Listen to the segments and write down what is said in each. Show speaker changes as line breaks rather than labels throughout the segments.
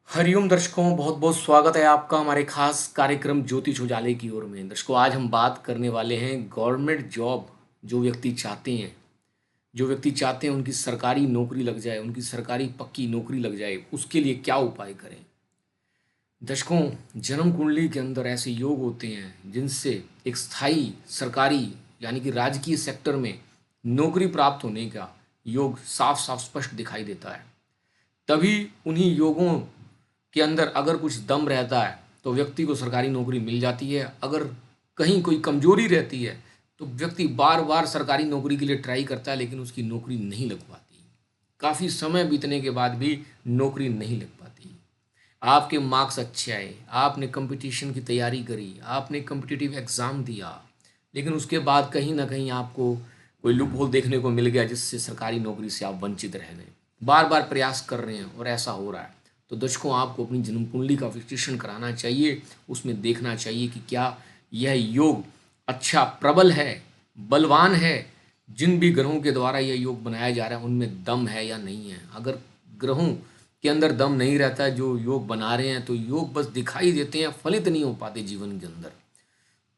हरिओम दर्शकों, बहुत बहुत स्वागत है आपका हमारे खास कार्यक्रम ज्योतिष उजाले की ओर में। दर्शकों, आज हम बात करने वाले हैं गवर्नमेंट जॉब जो व्यक्ति चाहते हैं उनकी सरकारी नौकरी लग जाए, उनकी सरकारी पक्की नौकरी लग जाए, उसके लिए क्या उपाय करें। दर्शकों, जन्म कुंडली के अंदर ऐसे योग होते हैं जिनसे एक स्थायी सरकारी यानी कि राजकीय सेक्टर में नौकरी प्राप्त होने का योग साफ साफ स्पष्ट दिखाई देता है। तभी उन्हीं योगों के अंदर अगर कुछ दम रहता है तो व्यक्ति को सरकारी नौकरी मिल जाती है। अगर कहीं कोई कमजोरी रहती है तो व्यक्ति बार बार सरकारी नौकरी के लिए ट्राई करता है, लेकिन उसकी नौकरी नहीं लग पाती। काफ़ी समय बीतने के बाद भी नौकरी नहीं लग पाती। आपके मार्क्स अच्छे आए, आपने कंपटीशन की तैयारी करी, आपने कम्पिटिटिव एग्ज़ाम दिया, लेकिन उसके बाद कहीं ना कहीं आपको कोई लूप होल देखने को मिल गया जिससे सरकारी नौकरी से आप वंचित रह गए। बार बार प्रयास कर रहे हैं और ऐसा हो रहा है। तो दर्शकों, आपको अपनी जन्म कुंडली का विश्लेषण कराना चाहिए। उसमें देखना चाहिए कि क्या यह योग अच्छा प्रबल है, बलवान है। जिन भी ग्रहों के द्वारा यह योग बनाया जा रहा है उनमें दम है या नहीं है। अगर ग्रहों के अंदर दम नहीं रहता है जो योग बना रहे हैं, तो योग बस दिखाई देते हैं, फलित नहीं हो पाते जीवन के अंदर।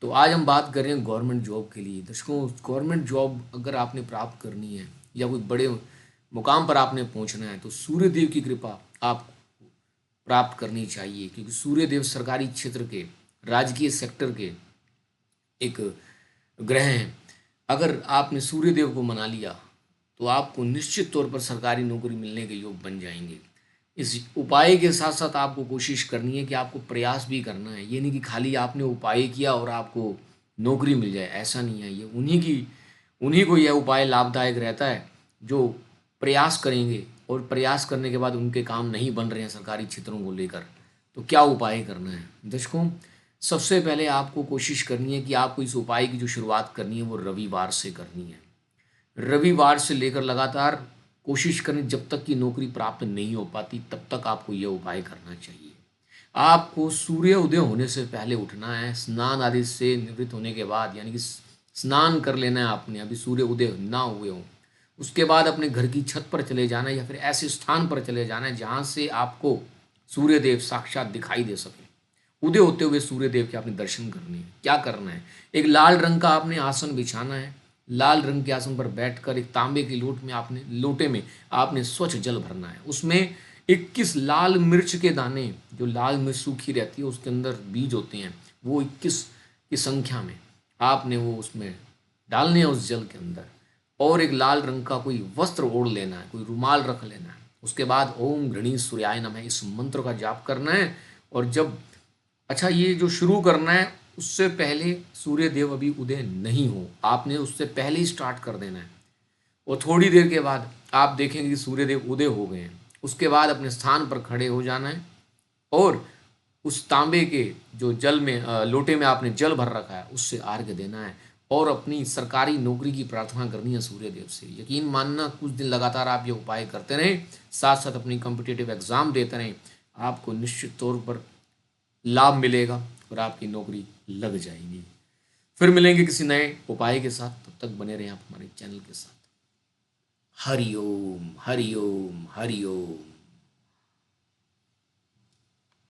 तो आज हम बात कर रहे हैं गवर्नमेंट जॉब के लिए। दर्शकों, गवर्नमेंट जॉब अगर आपने प्राप्त करनी है या कोई बड़े मुकाम पर आपने पहुंचना है तो सूर्य देव की कृपा आप प्राप्त करनी चाहिए, क्योंकि सूर्य देव सरकारी क्षेत्र के, राजकीय सेक्टर के एक ग्रह हैं। अगर आपने सूर्य देव को मना लिया तो आपको निश्चित तौर पर सरकारी नौकरी मिलने के योग बन जाएंगे। इस उपाय के साथ साथ आपको कोशिश करनी है कि आपको प्रयास भी करना है। ये नहीं कि खाली आपने उपाय किया और आपको नौकरी मिल जाए, ऐसा नहीं है। ये उन्हीं को यह उपाय लाभदायक रहता है जो प्रयास करेंगे, और प्रयास करने के बाद उनके काम नहीं बन रहे हैं सरकारी क्षेत्रों को लेकर, तो क्या उपाय करना है। दर्शकों, सबसे पहले आपको कोशिश करनी है कि आपको इस उपाय की जो शुरुआत करनी है वो रविवार से करनी है। रविवार से लेकर लगातार कोशिश करें, जब तक कि नौकरी प्राप्त नहीं हो पाती तब तक आपको यह उपाय करना चाहिए। आपको सूर्य उदय होने से पहले उठना है। स्नान आदि से निवृत्त होने के बाद, यानी कि स्नान कर लेना है आपने, अभी सूर्य उदय ना हुए हो। उसके बाद अपने घर की छत पर चले जाना है या फिर ऐसे स्थान पर चले जाना है जहाँ से आपको सूर्य देव साक्षात दिखाई दे सके। उदय होते हुए सूर्य देव के आपने दर्शन करने हैं। क्या करना है, एक लाल रंग का आपने आसन बिछाना है। लाल रंग के आसन पर बैठकर एक तांबे की लोटे में आपने स्वच्छ जल भरना है। उसमें 21 लाल मिर्च के दाने, जो लाल मिर्च सूखी रहती है उसके अंदर बीज होते हैं, वो 21 की संख्या में आपने वो उसमें डालने हैं उस जल के अंदर। और एक लाल रंग का कोई वस्त्र ओढ़ लेना है, कोई रुमाल रख लेना है। उसके बाद ओम गणेश सूर्याय नमः इस मंत्र का जाप करना है। और जब ये जो शुरू करना है उससे पहले सूर्य देव अभी उदय नहीं हो, आपने उससे पहले ही स्टार्ट कर देना है। और थोड़ी देर के बाद आप देखेंगे कि सूर्य देव उदय हो गए हैं। उसके बाद अपने स्थान पर खड़े हो जाना है और उस तांबे के जो जल में लोटे में आपने जल भर रखा है उससे अर्घ्य देना है और अपनी सरकारी नौकरी की प्रार्थना करनी है सूर्य देव से। यकीन मानना, कुछ दिन लगातार आप ये उपाय करते रहें, साथ साथ अपनी कॉम्पिटिटिव एग्जाम देते रहें, आपको निश्चित तौर पर लाभ मिलेगा और आपकी नौकरी लग जाएगी। फिर मिलेंगे किसी नए उपाय के साथ, तब तक बने रहें आप हमारे चैनल के साथ। हरि ओम, हरि ओम, हरि ओम।